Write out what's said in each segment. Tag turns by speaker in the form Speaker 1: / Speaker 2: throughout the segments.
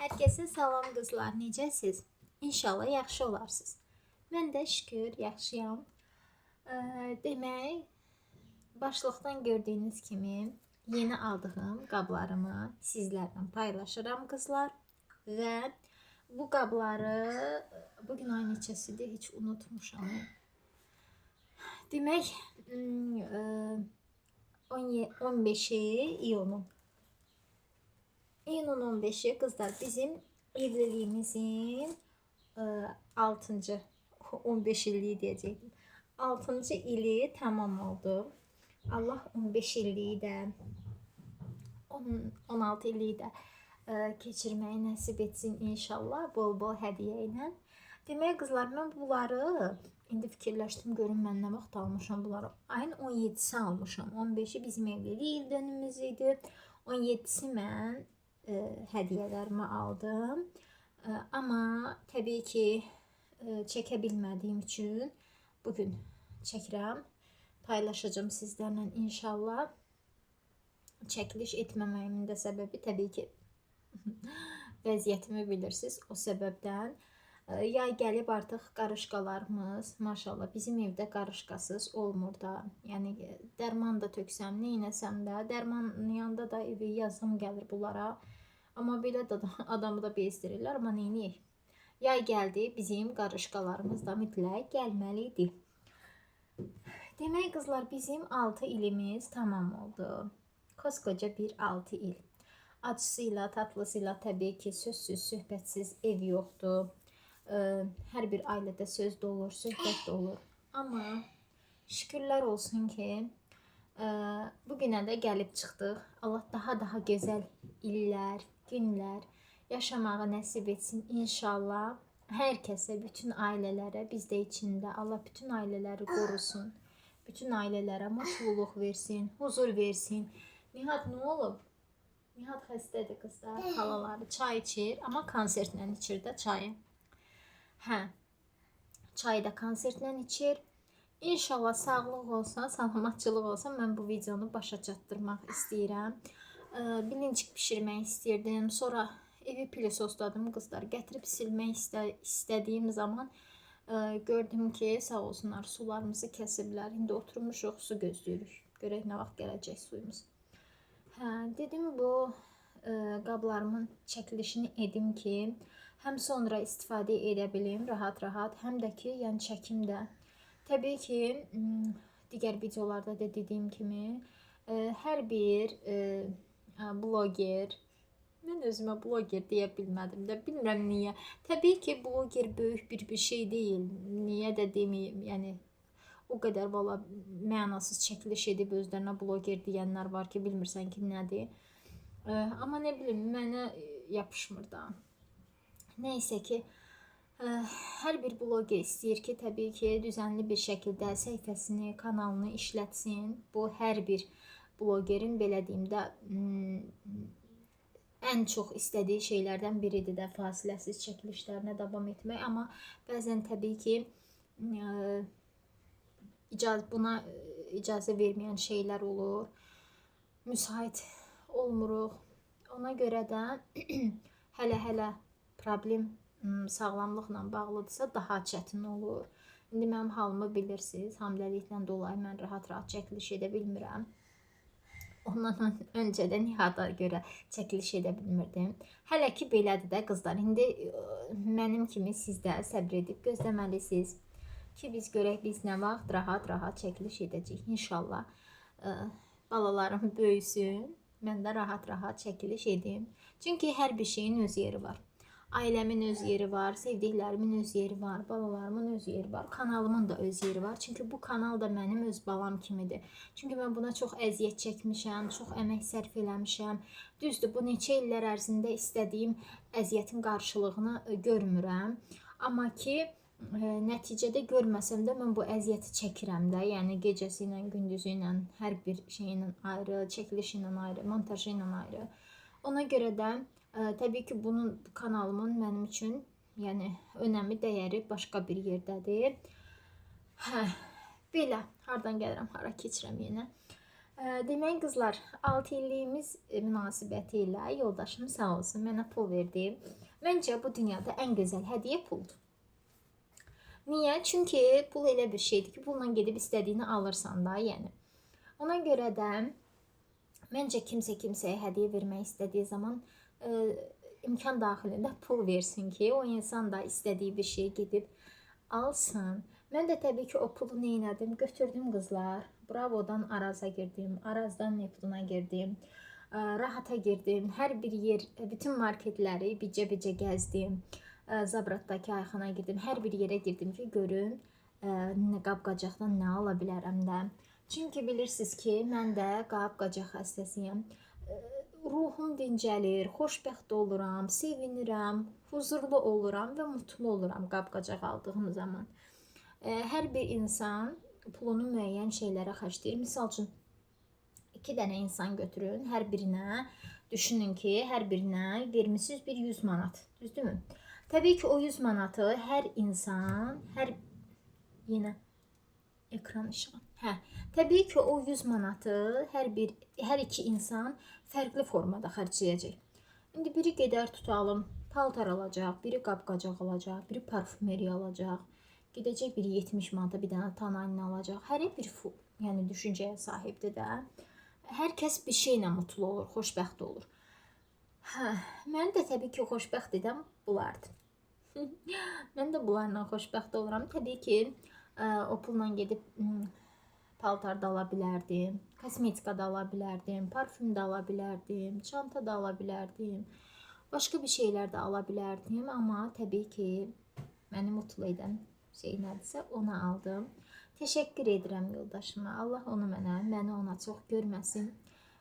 Speaker 1: Herkese salam qızlar, necəsiz? İnşallah yaxşı olarsınız. Mən də şükür yaxşıyam. Demək, başlıqdan gördüyünüz kimi yeni aldığım qablarımı sizlərlə paylaşıram qızlar. Və bu qabları bugün ay neçəsidir heç unutmuşam. Demək 15-i iyunun. İyunun 15'i kızlar bizim evliliğimizin 6. 15 illiği diyecektim. 6. ili tamam oldu. Allah 15 illiği de 16 illiği de keçirməyi nəsib etsin inşallah bol bol hediye ilə. Demək qızlar, mən bunları indi fikirləşdim, görüm mən nə vaxt almışam bunları. Ayın 17'si almışam. 15'i bizim evlilik il dönümümüz idi. 17'si mən hediyelerimi aldım. Ama tabii ki çəkə bilmədiyim üçün bugün çəkirəm. Paylaşacağım sizlərlə inşallah. Çəkiliş etməməyimin də səbəbi təbii ki vəziyyətimi bilirsiniz. O səbəbdən yay gəlib artıq qarışqalarımız maşallah bizim evdə qarışqasız olmur da. Yəni dərman da töksəm, nə etsəm də dərmanlayanda da evi yazım gəlir bunlara. Amma belə də adamı da bezdirirlər, amma neyniyək? Yay gəldi, bizim qarışqalarımız da mütləq gəlməli idi. Demək qızlar, bizim 6 ilimiz tamam oldu. Koskoca bir 6 il. Acısıyla, tatlısıyla təbii ki sözsüz, söhbətsiz ev yoxdur. Hər bir ailədə söz də olur, söhbət də olur. Amma şükürlər olsun ki bugünə də gəlib çıxdıq. Allah daha gözəl illər, günlər yaşamağı nəsib etsin inşallah. Hər kəsə, bütün ailələrə, biz də içində Allah bütün ailələri qorusun. Bütün ailələrə mutluluq versin, huzur versin. Nihat nə olub? Nihat xəstədir qızlar, xalaları çay içir, amma konsertlə içir də çayı. Hə, çayı da konsertlə içir. İnşallah sağlıq olsa, salamatçılıq olsa mən bu videonu başa çatdırmaq istəyirəm. Bilincik pişirmək istəyirdim. Sonra evi pilisosladım qızlar. Gətirib silmək istədiyim zaman gördüm ki, sağ olsunlar sularımızı kəsiblər. İndi oturmuşuq, su gözləyirik. Görək nə vaxt gələcək suyumuz. Hə, dedim bu qablarımın çəkilişini edim ki, həm sonra istifadə edə bilim rahat-rahat, həm də ki, yəni çəkim də. Təbii ki, digər videolarda da dediyim kimi, hər bir bloger, mən özümə bloger deyə bilmədim də, bilmirəm niyə. Təbii ki, bloger böyük bir şey deyil, niyə də deməyim, yəni o qədər valla mənasız çəkiliş edib özlərinə bloger deyənlər var ki, bilmirsən ki, nədir. Amma nə bilim, mənə yapışmır da. Neysə ki, hər bir bloger istəyir ki, təbii ki, düzənli bir şəkildə səhifəsini, kanalını işlətsin. Bu hər bir blogerin belə deyim də ən çox istədiyi şeylərdən biridir də, fasiləsiz çəkilişlərinə davam etmək. Amma bəzən təbii ki buna icazə verməyən şeylər olur. Müsait olmuruq. Ona görə də hələ problem sağlamlıqla bağlıdırsa daha çətin olur. İndi mənim halımı bilirsiniz. Hamiləliklə dolayı mən rahat-rahat çəkiliş edə bilmirəm. Ondan öncə də Nihada görə çəkiliş edə bilmirdim. Hələ ki belədir də qızlar. İndi mənim kimi siz də səbr edib gözləməlisiniz ki, biz görək biz nə vaxt rahat-rahat çəkiliş edəcəyik inşallah. Balalarım böyüsün, mən də rahat-rahat çəkiliş edim. Çünki hər bir şeyin öz yeri var. Ailəmin öz yeri var, sevdiklərimin öz yeri var, balalarımın öz yeri var, kanalımın da öz yeri var. Çünki bu kanal da mənim öz balam kimidir. Çünki mən buna çox əziyyət çəkmişəm, çox əmək sərf eləmişəm. Düzdür, bu neçə illər ərzində istədiyim əziyyətin qarşılığını görmürəm. Amma ki, nəticədə görməsəm də mən bu əziyyəti çəkirəm də. Yəni gecəsi ilə, gündüzü ilə, hər bir şey ilə ayrı, çəkiliş ilə ayrı, montajı ilə ayrı. Ona görə də təbii ki, bu kanalımın mənim üçün yəni önəmi, dəyəri başqa bir yerdədir. Hə, belə hardan gəlirəm, hara keçirəm yenə. Demək qızlar, 6 illiyimiz münasibəti ilə yoldaşım sağ olsun mənə pul verdi. Məncə bu dünyada ən gözəl hədiyyə puldur. Niyə? Çünki pul elə bir şeydir ki, pulla gedib istədiyini alırsan da, yəni. Ona görə də məncə kimsə kimsəyə hədiyyə vermək istədiyi zaman imkan daxilində pul versin ki, o insan da istədiyi bir şey gedib alsın. Mən də təbii ki o pulu neylədim? Götürdüm qızlar. Bravodan Araza girdim. Arazdan Neptuna girdim. Rahata girdim. Hər bir yer, bütün marketləri bicə-bicə gəzdim. Zabratdakı Ayxana girdim. Hər bir yerə girdim ki, görüm qab-qacaqdan nə ala bilərəm də. Çünki bilirsiniz ki, mən də qab-qacaq xəstəsiyəm. Ruhum dincəlir, xoşbəxt oluram, sevinirəm, huzurlu oluram və mutlu oluram qab-qacaq aldığım zaman. Hər bir insan pulunu müəyyən şeylərə xərcləyir. Misal üçün 2 dənə insan götürün, hər birinə düşünün ki, hər birinə vermisiniz bir 100 manat, düzdürmü? Təbii ki o 100 manatı hər insan, yenə ekran işığı. Təbii ki o 100 manatı hər iki insan fərqli formada xərcləyəcək. İndi biri gedər tutalım, paltar alacaq, biri qab-qacaq alacaq, biri parfümeriya alacaq. Gedəcək biri 70 manata bir dənə tanayını alacaq. Hər bir yəni düşüncəyə sahibdir də. Hər kəs bir şeylə mutlu olur, xoşbəxt olur. Mən də təbii ki xoşbəxt edəm bunlardır. Mən də bunlarla xoşbəxt oluram. Təbii ki o pulla gedib paltar da ala bilərdim, kosmetika da ala bilərdim, parfüm də ala bilərdim, çanta da ala bilərdim. Başqa bir şeylər də ala bilərdim, amma təbii ki məni mutlu edən şey nədirsə onu aldım. Təşəkkür edirəm yoldaşıma. Allah onu məni ona çox görməsin.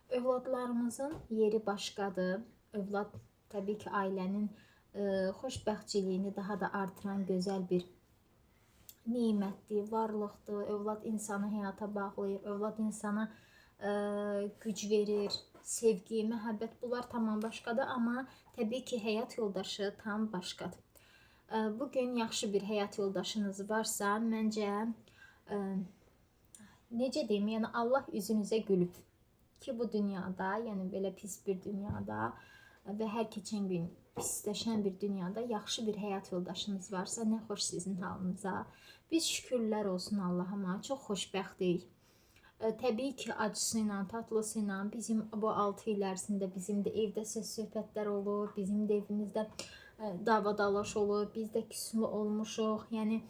Speaker 1: Övladlarımızın yeri başqadır. Övlad təbii ki ailənin xoşbəxtçiliyini daha da artıran gözəl bir nemətdir, varlıqdır. Övlad insanı həyata bağlayır, övlad insana güc verir, sevgi, məhəbbət, bunlar tamam başqadır, amma təbii ki həyat yoldaşı tam başqadır. Bugün yaxşı bir həyat yoldaşınız varsa, məncə necə deyim, yəni Allah üzünüzə gülüb ki bu dünyada, yəni belə pis bir dünyada və hər keçən gün pisləşən bir dünyada yaxşı bir həyat yoldaşınız varsa, nə xoş sizin halınıza. Biz şükürlər olsun Allahıma, çox xoşbəxtik. Təbii ki acısı ilə, tatlısı ilə bizim bu 6 il ərzində bizim də evdə söz-söhbətlər olur, bizim də evimizdə dava-dalaş olur, biz də küslü olmuşuq. Yəni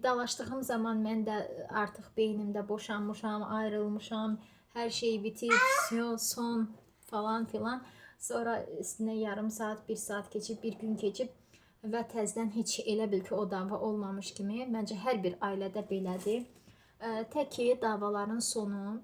Speaker 1: dalaşdığım zaman mən də artıq beynimdə boşanmışam, ayrılmışam, hər şey bitib, son falan filan. Sonra üstünə yarım saat, 1 saat keçib, bir gün keçib və təzədən heç elə bil ki o dava olmamış kimi. Məncə hər bir ailədə belədir. Tək ki davaların sonu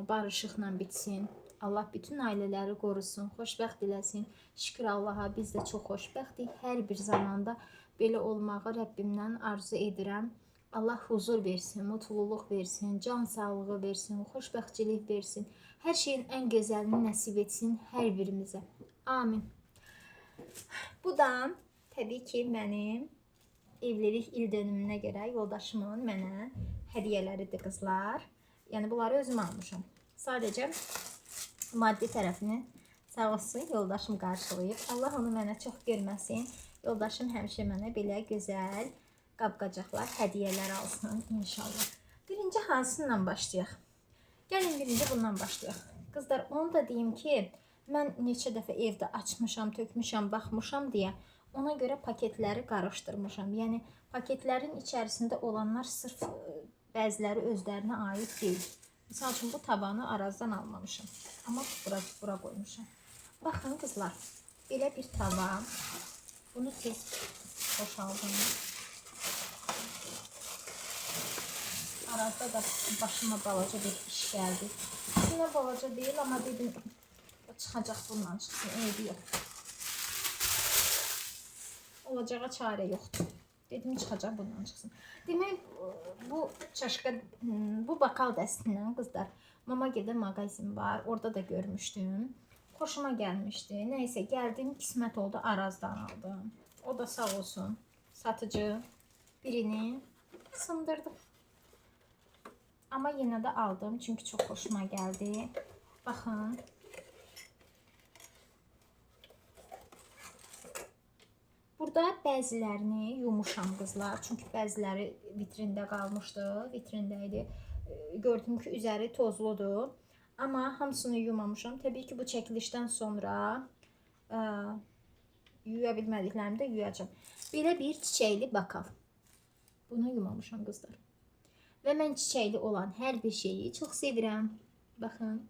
Speaker 1: barışıqla bitsin. Allah bütün ailələri qorusun, xoşbəxt eləsin. Şükür Allaha, biz də çox xoşbəxtik. Hər bir zamanda belə olmağı Rəbbimdən arzu edirəm. Allah huzur versin, mutluluq versin, can sağlığı versin, xoşbəxtçilik versin. Hər şeyin ən gözəlini nəsib etsin hər birimizə. Amin. Bu da təbii ki mənim evlilik il dönümünə görə yoldaşımın mənə hədiyyələridir qızlar. Yəni bunları özüm almışam. Sadəcə maddi tərəfini sağ olsun yoldaşım qarşılayıb. Allah onu mənə çox görməsin. Yoldaşım həmişə mənə belə gözəl qab-qacaqlar, hədiyyələr alsın inşallah. Birinci hansından başlayaq? Gəlin birinci bundan başlayaq. Qızlar, onu da deyim ki, mən neçə dəfə evdə açmışam, tökmüşam, baxmışam deyə ona görə paketləri qarışdırmışam. Yəni paketlərin içərisində olanlar sırf bəziləri özlərinə aid deyil. Misal üçün bu tabanı Arazdan almamışam. Amma bura qoymuşam. Baxın qızlar, belə bir tava. Bunu siz boşaldım. Arazda da başıma balaca bir iş gəldi. Yine balaca deyil, amma dedim çıxacaq bundan çıxsın, eybi yox. Olacağa çarə yoxdur. Dedim çıxacaq bundan çıxsın. Demək bu çaşqa, bu bakal dəstindən qızlar. Mamagildə mağazin var, orada da görmüşdüm. Xoşuma gəlmişdi. Nəysə gəldim, qismət oldu, Arazdan aldım. O da sağ olsun satıcı birini sındırdı. Amma yenə də aldım çünki çox xoşuma gəldi. Baxın. Burada bəzilərini yumuşam qızlar. Çünki bəziləri vitrində qalmışdı. Vitrində idi. Gördüm ki, üzəri tozludur. Amma hamısını yumamışam. Təbii ki, bu çəkilişdən sonra yuya bilmədiklərimi də yuyacağım. Belə bir çiçəkli bakal. Bunu yumamışam qızlar. Və mən çiçəkli olan hər bir şeyi çox sevirəm. Baxın,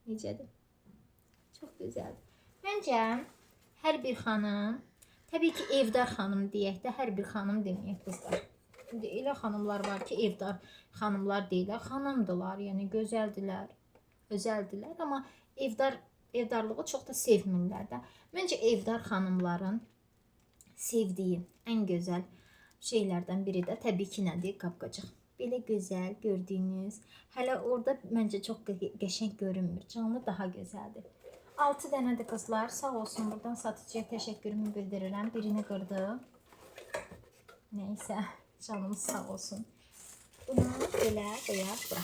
Speaker 1: necədir? Çox gözəldir. Məncə, hər bir xanım, təbii ki, evdar xanım deyək də, hər bir xanım deməyək qızlar. Elə xanımlar var ki, evdar xanımlar deyilər, xanımdılar, yəni gözəldilər, özəldilər, amma evdarlığı çox da sevmirlər də. Məncə, evdar xanımların sevdiyi ən gözəl şeylərdən biri də təbii ki, nədir? Qapqacaq. Belə gözəl gördüyünüz. Hələ orada məncə çox qəşəng görünmür. Canlı daha gözəldir. 6 dənədir qızlar. Sağ olsun, buradan satıcıya təşəkkürümü bildirirəm. Birini qırdı. Nəysə, canımız sağ olsun. Bunu belə qoyaq bura.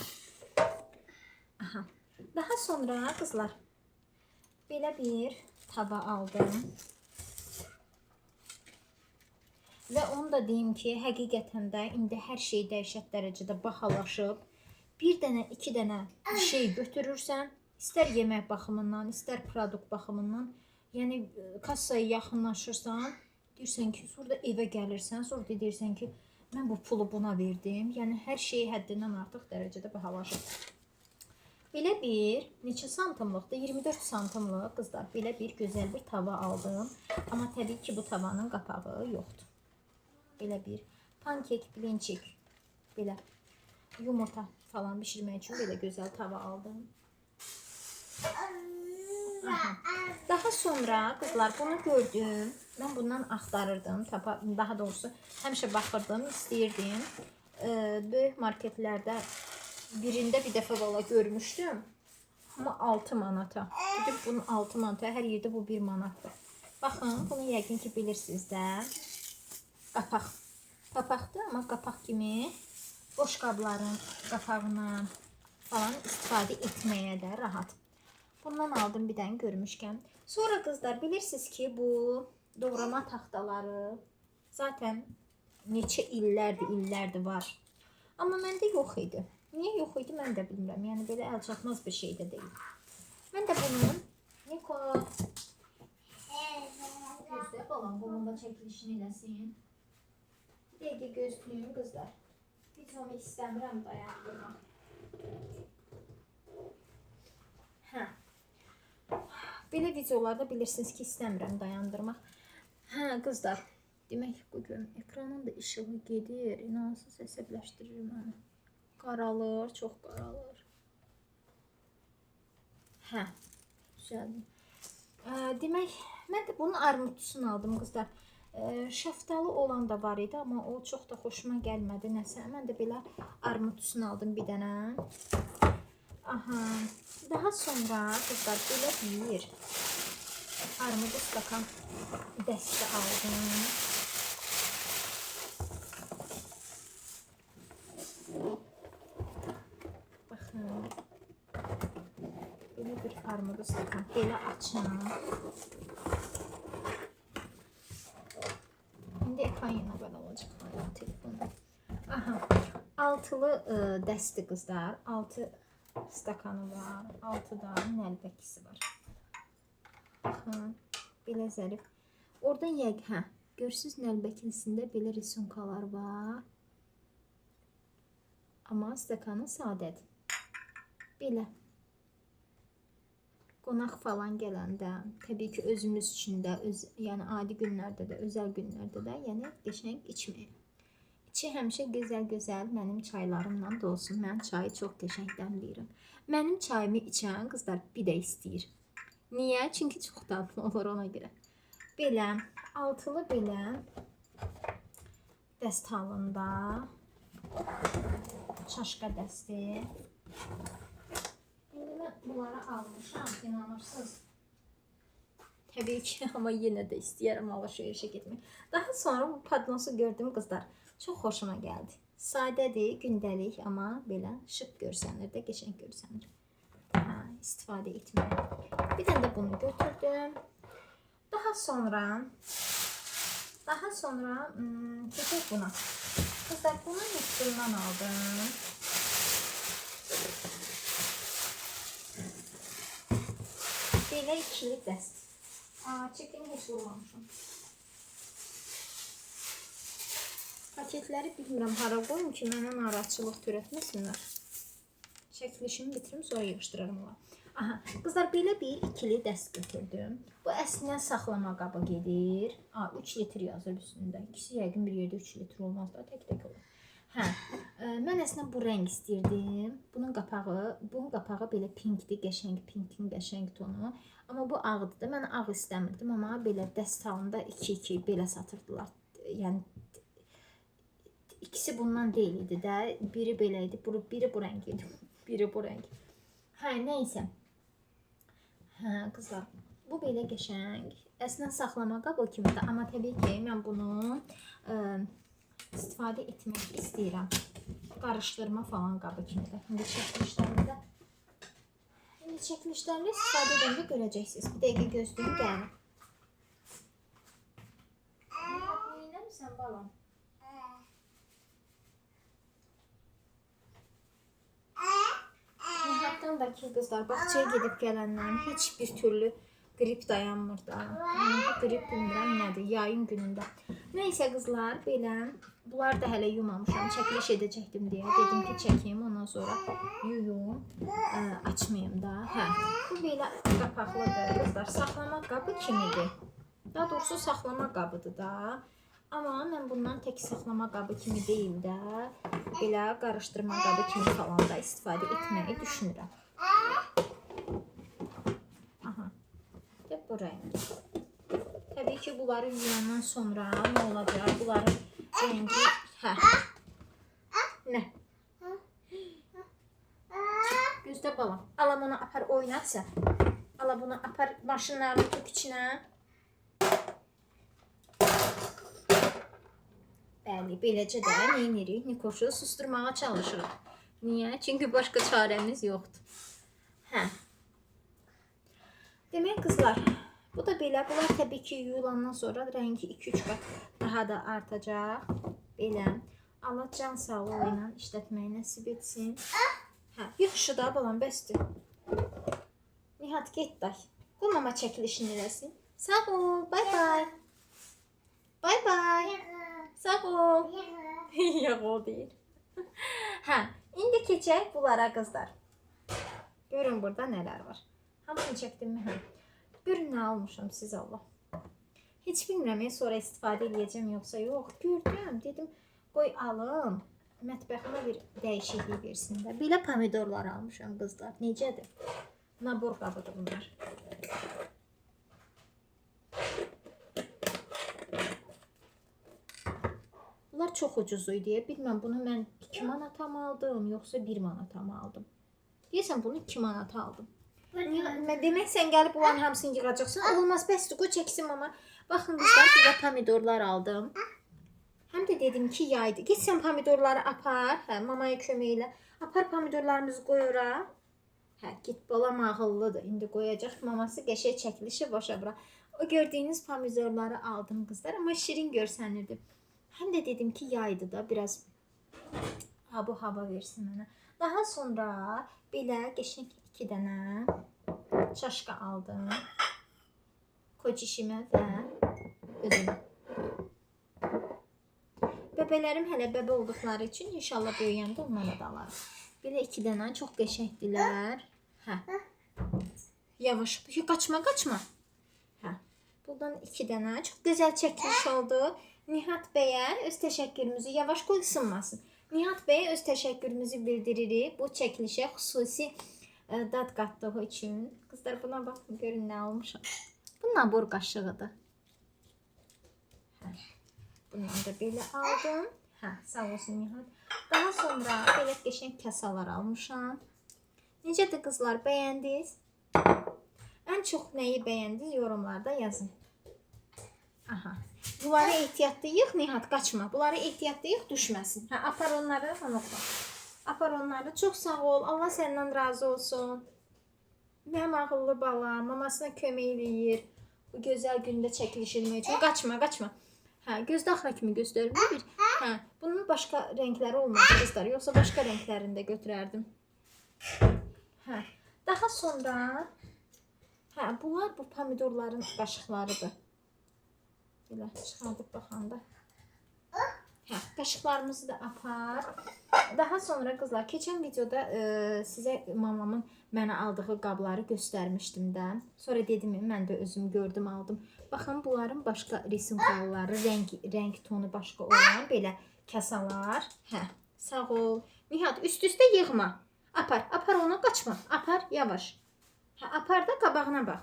Speaker 1: Aha. Daha sonra qızlar belə bir tava aldım. Və onu da deyim ki, həqiqətən də indi hər şey dəhşət dərəcədə bahalaşıb. Bir dənə, iki dənə bir şey götürürsən, istər yemək baxımından, istər produkt baxımından, yəni kassaya yaxınlaşırsan, deyirsən ki, sonra evə gəlirsən, sonra deyirsən ki, mən bu pulu buna verdim. Yəni hər şey həddindən artıq dərəcədə bahalaşıb. Belə bir, neçə santimlıqdır? 24 santimlıq qızlar, belə bir gözəl bir tava aldım. Amma təbii ki, bu tavanın qapağı yoxdur. Belə bir pankek, blinçik, belə yumurta falan bişirmək üçün belə gözəl tava aldım. Aha. Daha sonra qızlar bunu gördüm. Mən bundan axtarırdım. Daha doğrusu həmişə baxırdım, istəyirdim. Böyük marketlərdə birində bir dəfə valla görmüşdüm. Amma 6 manata. Dedim bunun 6 manata, hər yerdə bu 1 manatdır. Baxın, bunu yəqin ki bilirsiniz də. Qapaq. Qapaqdır, amma qapaq kimi boş qabların qapağından falan istifadə etməyə də rahat. Bundan aldım bir dənə görmüşkən. Sonra qızlar bilirsiniz ki, bu doğrama taxtaları zaten neçə illərdir var. Amma məndə yox idi. Niyə yox idi mən də bilmirəm. Yəni belə əl çatmaz bir şey də deyil. Mən də bunun Niko gözlə balam bunun da çəkilişini eləsin. Bir dəqiqə gözlüyüm qızlar. Heç onu istəmirəm dayandırmaq. Hə. Belə videolarda bilirsiniz ki, istəmirəm dayandırmaq. Hə qızlar. Demək bu gün ekranın da işığı gedir. İnansız əsəbləşdirir məni. Qaralır, çox qaralır. Hə. Güzeldir. Demək, mən də bunun armudusunu aldım qızlar. Şaftalı olan da var idi, amma o çox da xoşuma gəlmədi nəsə. Mən də belə armudusunu aldım bir dənə. Aha. Daha sonra qızlar belə bir armudu stakan dəsti aldım. Baxın. Belə bir armudu stakan. Belə açın. İndi ekran yenə belə olacaq. Telefonu. Aha. Altılı dəsti qızlar. 6 stakanı var. 6 da nəlbəkisi var. Baxın. Belə zərif. Oradan hə. Görürsünüz nəlbəkisində belə risunkalar var. Amma stakanı sadədir. Belə. Qonaq falan gələndə, təbii ki özümüz üçün də, yəni adi günlərdə də, özəl günlərdə də, yəni qəşəng içməyə. İçi həmişə gözəl-gözəl mənim çaylarımla dolsun. Mən çayı çox qəşəng dəmləyirəm. Mənim çayımı içən qızlar bir də istəyir. Niyə? Çünki çox dadlı olur ona görə. Belə, altılı belə dəst halında çaşqa dəsti. Bunları almışam, inanırsınız. Təbii ki, amma yenə də istəyərəm alışverişə getmək. Daha sonra bu padnosu gördüm qızlar. Çox xoşuma gəldi. Sadədir, gündəlik, amma belə şık görsənir də, qəşəng görsənir. İstifadə etmək. Bir dənə də bunu götürdüm. Daha sonra keçək buna. Kızlar, bunun üstündən aldım. Belə ikili dəst. Çəkini heç vurmamışım. Paketləri bilmirəm hara qoyum ki, mənə narahatçılıq törətməsinlər. Çəkilişimi bitirim, sonra yığışdıraram ona. Aha, qızlar, belə bir ikili dəst götürdüm. Bu əslində saxlama qabı gedir. 3 litr yazır üstündə. İkisi yəqin bir yerdə 3 litr olmaz da, tək-tək olur. Mən əslində bu rəng istəyirdim. Bunun qapağı belə pinkdir, qəşəng, pinkin qəşəng tonu. Amma bu ağdır da, mən ağ istəmirdim, amma belə dəst halında 2-2 belə satırdılar. Yəni İkisi bundan deyil idi də. Biri belə idi, biri bu rəng idi. Biri bu rəng. Nəysə. Qızlar, bu belə qəşəng. Əslində saxlama qabı kimidir, amma təbii ki, mən bunu istifadə etmək istəyirəm. Qarışdırma falan qabı kimidir. İndi çəkilişlərində istifadə edəndə görəcəksiniz. Bir dəqiqə gözləyim, gəlim. Neyləmirsən balam? Nihatdan da ki, qızlar, bağçaya gedib gələndən heç bir türlü qrip dayanmır da. Qrip bilmirəm nədir, yayın günündə. Nəysə qızlar, belə. Bunlar da hələ yumamışam, çəkiliş edəcəkdim deyə. Dedim ki, çəkeyim, ondan sonra yuyum, açmayayım da. Bu belə qapaqlıdır qızlar, saxlama qabı kimidir. Daha doğrusu saxlama qabıdır da. Amma mən bundan tək saxlama qabı kimi deyil də, belə qarışdırma qabı kimi falan da istifadə etməyi düşünürəm. Də bu rəng. Təbii ki, bunları yuyandan sonra nə olacaq? Bunların rəngi, Nə? Gözdə balam. Ala bunu apar oynatsa. Ala bunu apar maşınların tut içinə. Bəli, beləcə də neyinirik? Nikoşu susturmağa çalışırıq. Niyə? Çünki başqa çarəmiz yoxdur. Demək qızlar, bu da belə. Bunlar təbii ki, yuyulandan sonra rəngi 2-3 qat daha da artacaq. Belə. Allah can sağlığı ilə işlətməyi nəsib etsin. Yaxşı da balam, bəsdir. Nihat, get day. Bu mama çəkilişini eləsin. Sağ ol, bay bay. Bay bay. Sağ ol. Yox, o deyir. İndi keçək bunlara qızlar. Görün burada nələr var. Hamısını çəkdim mi? Görün nə almışam siz Allah. Heç bilmirəm, sonra istifadə edəcəm yoxsa yox. Gördüm, dedim qoy alım. Mətbəximə bir dəyişiklik versin də. Belə pomidorlar almışam qızlar. Necədir? Nabor qabıdır bunlar. Bunlar çox ucuz idi. Bilməm, bunu mən 2 manata mı aldım, yoxsa 1 manata mı aldım? Deyəsən, bunu 2 manata aldım. Demək, sən gəlib bunların hamısını yığacaqsın. Olmaz, bəsdir, qoy çəksin mama. Baxın, qızlar, bir də pomidorlar aldım. Həm də dedim ki, yaydı. Git sən pomidorları apar, mamaya kömək elə. Apar pomidorlarımızı qoy ora. Git, balam ağıllıdır. İndi qoyacaq maması qəşəng çəkilişi başa bura. O gördüyünüz pomidorları aldım qızlar, amma şirin görsənirdi. Həm də dedim ki, yaydı da, biraz bu hava versin mənə. Daha sonra belə qəşəng 2 dənə çaşka aldım. Kocişimə və özümə. Bəbələrim hələ bəbə olduqları üçün inşallah böyüyəndə onlara da alarım. Belə 2 dənə çox qəşəngdilər. Yavaş, qaçma. Buradan 2 dənə çox gözəl çəkiliş oldu. Nihat bəyə öz təşəkkürümüzü, yavaş qoy ısınmasın. Nihat bəyə öz təşəkkürümüzü bildiririk. Bu çəkilişə xüsusi dad qatdığı üçün. Qızlar, buna baxın, görün nə almışam. Bu nabor qaşığıdır. Bunu da belə aldım. Sağ olsun Nihat. Daha sonra belə qəşəng kasalar almışam. Necədir qızlar, bəyəndiniz? Ən çox nəyi bəyəndiniz yorumlarda yazın. Bunları ehtiyatlı yığ, Nihat, qaçma. Bunları ehtiyatlı yığ, düşməsin. Hə, apar onları, unutma. Apar onları. Çox sağ ol. Allah səndən razı olsun. Mənim ağıllı balam, mamasına kömək eləyir. Bu gözəl gündə çəkiliş etmək üçün. Qaçma, qaçma. Hə, gözdə axıra kimi göstərmir bir. Hə, bunun başqa rəngləri olmadı qızlar. Yoxsa başqa rənglərini də götürərdim. Hə, daha sonra hə, bunlar bu pomidorların qaşıqlarıdır. Belə çıxardıb baxanda. Hə, qaşıqlarımızı da apar. Daha sonra qızlar, keçən videoda sizə mamamın mənə aldığı qabları göstərmişdim də. Sonra dedim, mən də özüm gördüm, aldım. Baxın, bunların başqa risimkaları, rəng tonu başqa olan belə kasalar. Hə, sağ ol. Nihat, üst-üstə yığma. Apar, apar onu, qaçma. Apar, yavaş. Hə, apar da qabağına bax.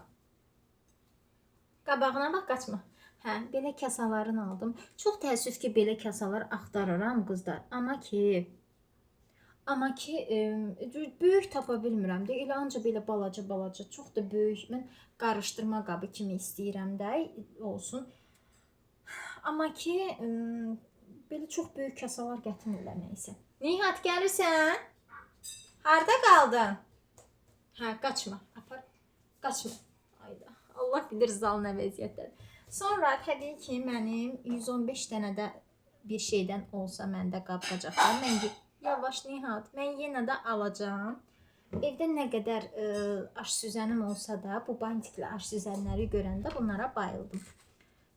Speaker 1: Qabağına bax, qaçma. Hə, belə kasaların aldım. Çox təəssüf ki, belə kasalar axtarıram qızlar. Amma ki böyük tapa bilmirəm də. Elə ancaq belə balaca, çox da böyük. Mən qarışdırma qabı kimi istəyirəm də olsun. Amma ki belə çox böyük kasalar gətirmirlər nəysə. Nihat, gəlirsən? Harda qaldın? Hə, qaçma. Apar. Qaçma. Ayda. Allah bilir zal nə vəziyyətdədir. Sonra təbii ki, mənim 115 dənə də bir şeydən olsa məndə qab-qacaqlar. Mən yavaş Nihat, mən yenə də alacağam. Evdə nə qədər aş süzənim olsa da, bu bantikli aş süzənləri görəndə bunlara bayıldım.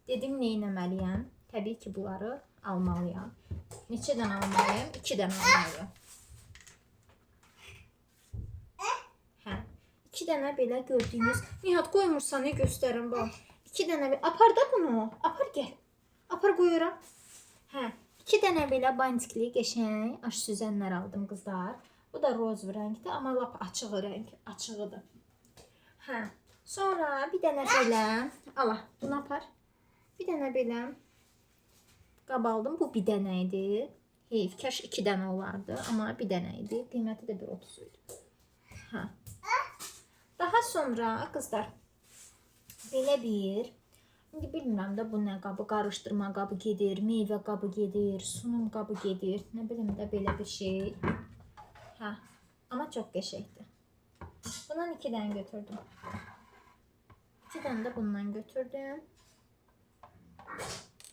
Speaker 1: Dedim, nə etməliyəm? Təbii ki, bunları almalıyam. Neçə dənə almalıyam? 2 dənə almalıyam. Hə, 2 dənə belə gördüyünüz. Nihat, qoymursan, nə göstərim bax. 2 dənə apar da bunu. Apar, gəl. Apar, qoyuram. Hə, 2 dənə belə bantikli qəşəng aş süzənlər aldım qızlar. Bu da roz rəngdir, amma lap açıq rəng, açığıdır. Hə, sonra bir dənə belə, ala, bunu apar. Bir dənə belə qab aldım. Bu bir dənə idi. Heyf, kaş 2 dənə olardı, amma bir dənə idi. Qiyməti də 1.30 idi. Hə. Daha sonra qızlar, belə bir, indi bilmirəm də bu nə qabı, qarışdırma qabı gedir, meyvə qabı gedir, sunum qabı gedir, nə bilim də belə bir şey. Hə, amma çox qəşəngdir. Bundan 2 dənə götürdüm. 2 dənə də bundan götürdüm.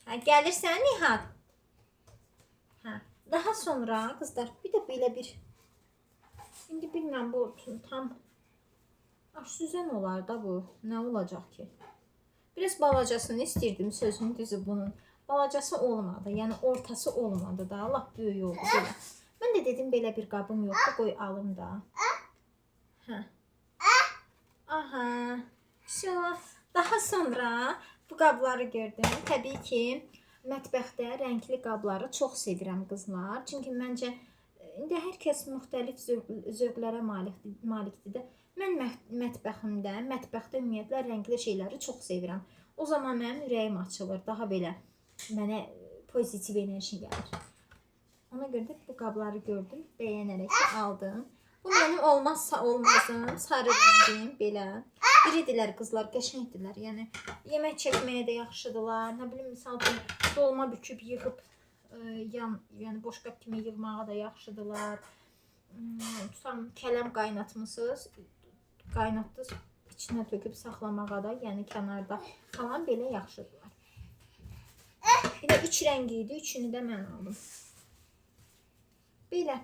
Speaker 1: Hə, gəlirsən Nihat? Hə, daha sonra qızlar, bir də belə bir, indi bilmirəm bu tam aş süzən olar da bu. Nə olacaq ki? Biraz balacasını istəyirdim, sözün düzü bunun. Balacası olmadı. Yəni ortası olmadı da. Lap böyük oldu belə. Mən də dedim, belə bir qabım yoxdur, qoy alım da. Hə. Aha. Şu. Daha sonra bu qabları gördüm. Təbii ki, mətbəxdə rəngli qabları çox sevirəm qızlar. Çünki məncə indi hər kəs müxtəlif zövqlərə malikdir də. Mən mətbəxdə ümumiyyətlə rəngli şeyləri çox sevirəm. O zaman mənim ürəyim açılır. Daha belə mənə pozitiv enerji gəlir. Ona görə də bu qabları gördüm. Bəyənərək aldım. Bu mənim olmazsa olmazım. Sarı rəngim belə. İridirlər qızlar, qəşəngdirlər. Yəni yemək çəkməyə də yaxşıdırlar. Nə bilim, misal üçün dolma büküb yığıb yəni boşqab kimi yığmağa da yaxşıdırlar. Tutam, kələm qaynatmısınız. Qaynatdınız, içinə töküb saxlamağa da, yəni kənarda falan belə yaxşıdırlar. Belə 3 rəngi idi, 3-ünü də mən aldım. Belə.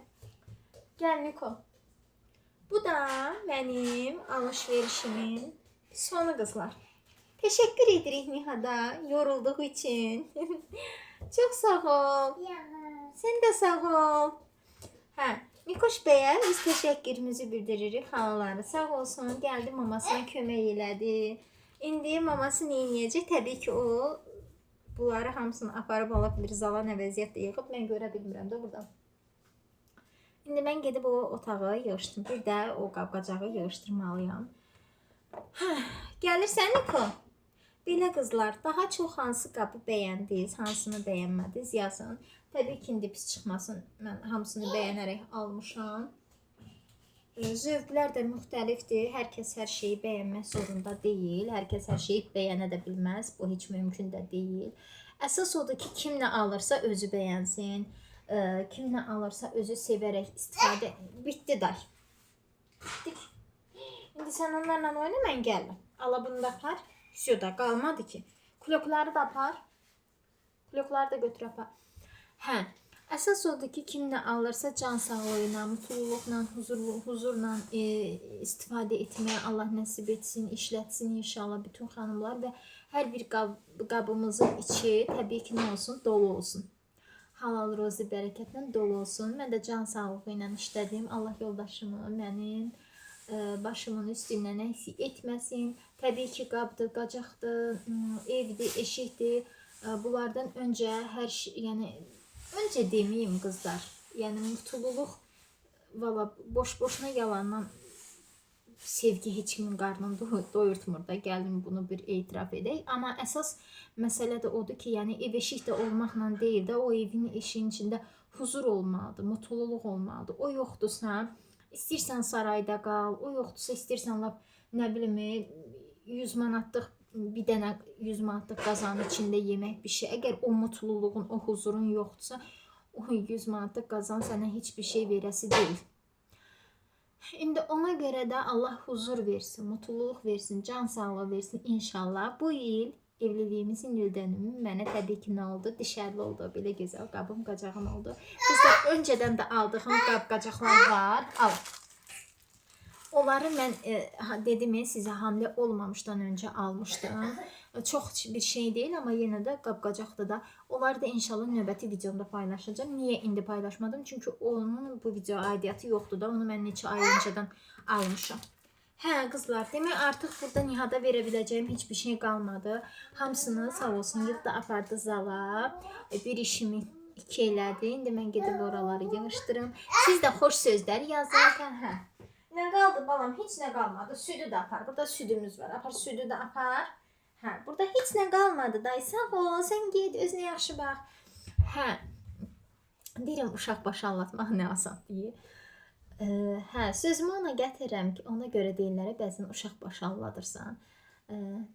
Speaker 1: Gəl Niko. Bu da mənim alışverişimin sonu qızlar. Təşəkkür edirik Nihada yorulduğu üçün. Çox sağ ol. Sən də sağ ol. Hə. Nikoş bəyə biz təşəkkürümüzü bildiririk xalaları. Sağ olsun, gəldi mamasına kömək elədi. İndi maması nə edəcək? Təbii ki, o bunları hamısını aparıb ala bilir, zala nə vəziyyətdə yığıb. Mən görə bilmirəm də buradan. İndi mən gedib o otağı yığışdım. Bir də o qab-qacağı yığışdırmalıyam. Gəlirsən Niko? Belə qızlar, daha çox hansı qabı bəyəndiniz, hansını bəyənmədiniz yazın. Təbii ki, indi pis çıxmasın. Mən hamısını bəyənərək almışam. Zövqlər də müxtəlifdir. Hər kəs hər şeyi bəyənmək zorunda deyil. Hər kəs hər şeyi bəyənə də bilməz. Bu heç mümkün də deyil. Əsas odur ki, kim nə alırsa özü bəyənsin. Kim nə alırsa özü sevərək istifadə. Bitdi day. Bitdik. İndi sən onlarla oyna, mən gəlməm. Ala bunu da apar. Şurada qalmadı ki. Klokları da apar. Klokları da götür apar. Hə. Əsas odur ki, kim nə alırsa can sağlığıyla, mutluluqla, huzurla istifadə etməyə Allah nəsib etsin, işlətsin inşallah bütün xanımlar və hər bir qabımızın içi təbii ki, nə olsun? Dolu olsun. Halal rozi bərəkətlə dolu olsun. Mən də can sağlığı ilə işlədim. Allah yoldaşımı, mənim başımın üstündən əksik etməsin. Təbii ki, qabdır, qacaqdır, evdir, eşikdir. Bunlardan öncə hər şey, yəni öncə deməyim qızlar. Yəni mutluluq valla boş-boşuna yalandan sevgi heç kimin qarnını doyurtmur da. Gəlin bunu bir etiraf edək. Amma əsas məsələ də odur ki, yəni ev eşik də olmaqla deyil də, o evin eşiyin içində huzur olmalıdır, mutluluq olmalıdır. O yoxdursa, istəyirsən sarayda qal, o yoxdursa istəyirsən lap nə bilim 100 manatlıq bir dənə 100 manatlıq qazanın içində yemək bir şey. Əgər o mutluluğun, o huzurun yoxdursa, o 100 manatlıq qazan sənə heç bir şey verəsi deyil. İndi ona görə də Allah huzur versin, mutluluq versin, can sağlığı versin inşallah. Bu il evliliyimizin il dönümü mənə təbii ki, nə oldu? Dişərli oldu. Belə gözəl qabım, qacağım oldu. Qızlar, öncədən də aldığım qab-qacaqlar var. Al. Onları mən dedim sizə hamilə olmamışdan öncə almışdım. Çox bir şey deyil, amma yenə də qab-qacaqdır da. Onları da inşallah növbəti videomda paylaşacağım. Niyə indi paylaşmadım? Çünki onun bu video aidiyyatı yoxdur da. Onu mən neçə ay öncədən almışam. Hə qızlar, demək artıq burada Nihada verə biləcəyim heç bir şey qalmadı. Hamısını sağ olsun yığdı, apardı zala. Bir işimi 2 elədi. İndi mən gedib oraları yığışdırım. Siz də xoş sözlər yazarkən, hə. Nə qaldı balam? Heç nə qalmadı. Südü də apar. Burada südümüz var. Apar südü də apar. Hə, burada heç nə qalmadı. Day sağ ol. Sən get, özünə yaxşı bax. Hə. Deyirəm uşaq başı anlatmaq nə asan deyir. Hə, sözümü ona gətirirəm ki, ona görə deyirlər bəzən uşaq başı anladırsan.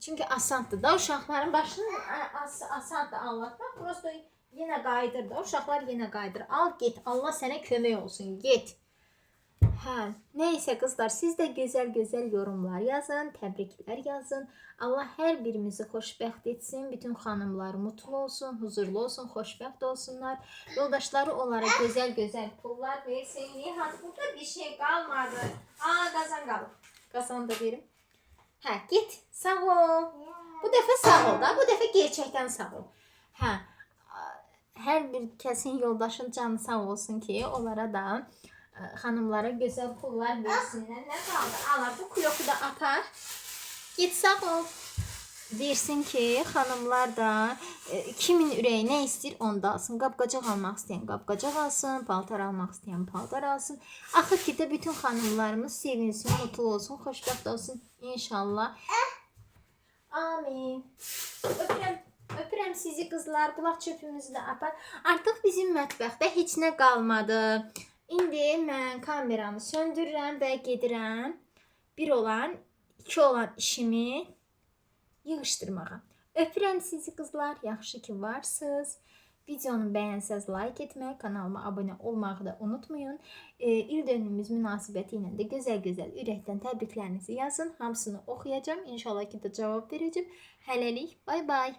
Speaker 1: Çünki asandır da uşaqların başını asandır anlatmaq. Prosto yenə qayıdır da. Uşaqlar yenə qayıdır. Al get. Allah sənə kömək olsun. Get. Hə, neysə qızlar, siz də gözəl-gözəl yorumlar yazın, təbriklər yazın. Allah hər birimizi xoşbəxt etsin, bütün xanımlar mutlu olsun, huzurlu olsun, xoşbəxt olsunlar. Yoldaşları onlara gözəl-gözəl pullar versin. Nihat, burada bir şey qalmadı. Qazan qalıb. Qazan da verim. Hə, get, sağ ol. Bu dəfə sağ ol da, bu dəfə gerçəkdən sağ ol. Hə, hər bir kəsin yoldaşın canı sağ olsun ki, onlara da xanımlara gözəl pullar versinlər. Nə qaldı? Ala, bu kloku da apar. Get sağ ol. Versin ki, xanımlar da kimin ürəyi nə istəyir, onu da alsın. Qab-qacaq almaq istəyən qab-qacaq alsın, paltar almaq istəyən paltar alsın. Axır ki də bütün xanımlarımız sevinsin, mutlu olsun, xoşbəxt olsun inşallah. Amin. Öpürəm. Öpürəm sizi qızlar. Qulaq çöpümüzü də apar. Artıq bizim mətbəxdə heç nə qalmadı. İndi mən kameramı söndürürəm və gedirəm bir olan, 2 olan işimi yığışdırmağa. Öpürəm sizi qızlar, yaxşı ki varsınız. Videonu bəyənsəz like etmək, kanalıma abunə olmağı da unutmayın. İl dönümümüz münasibəti ilə də gözəl-gözəl ürəkdən təbriklərinizi yazın. Hamısını oxuyacağım. İnşallah ki də cavab verəcəm. Hələlik, bay bay.